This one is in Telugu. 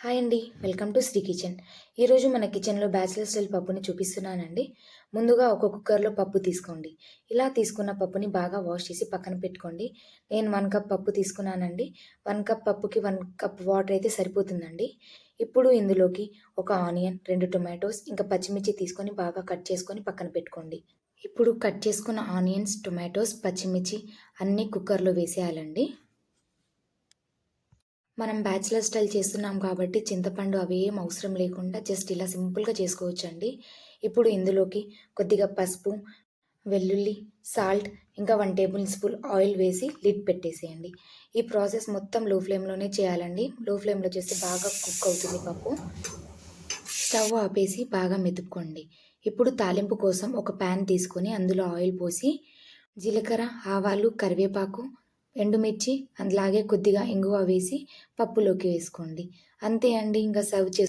హాయ్ అండి. Welcome to Sri kitchen. ఈరోజు మన కిచెన్‌లో బ్యాచిలర్ స్టైల్ పప్పుని చూపిస్తున్నానండి. ముందుగా ఒక కుక్కర్‌లో పప్పు తీసుకోండి. ఇలా తీసుకున్న పప్పుని బాగా వాష్ చేసి పక్కన పెట్టుకోండి. నేను 1 కప్ పప్పు తీసుకున్నానండి. 1 కప్ పప్పుకి 1 కప్ వాటర్ అయితే సరిపోతుందండి. ఇప్పుడు ఇందులోకి ఒక ఆనియన్, 2 టొమాటోస్, ఇంకా పచ్చిమిర్చి తీసుకొని బాగా కట్ చేసుకొని పక్కన పెట్టుకోండి. ఇప్పుడు కట్ చేసుకున్న ఆనియన్స్, టొమాటోస్, పచ్చిమిర్చి అన్నీ కుక్కర్‌లో వేసేయాలండి. మనం బ్యాచిలర్ స్టైల్ చేస్తున్నాం కాబట్టి చింతపండు అవి ఏం అవసరం లేకుండా జస్ట్ ఇలా సింపుల్‌గా చేసుకోవచ్చండి. ఇప్పుడు ఇందులోకి కొద్దిగా పసుపు, వెల్లుల్లి, సాల్ట్, ఇంకా 1 టేబుల్ స్పూన్ ఆయిల్ వేసి లిడ్ పెట్టేసేయండి. ఈ ప్రాసెస్ మొత్తం లో ఫ్లేమ్‌లోనే చేయాలండి. లో ఫ్లేమ్‌లో చేస్తే బాగా కుక్ అవుతుంది పప్పు. స్టవ్ ఆపేసి బాగా మెతుక్కోండి. ఇప్పుడు తాలింపు కోసం ఒక ప్యాన్ తీసుకొని అందులో ఆయిల్ పోసి జీలకర్ర, ఆవాలు, కరివేపాకు, ఎండుమిర్చి అలాగే కొద్దిగా ఇంగువ వేసి పప్పులోకి వేసుకోండి. అంతే అండి. ఇంకా సర్వ్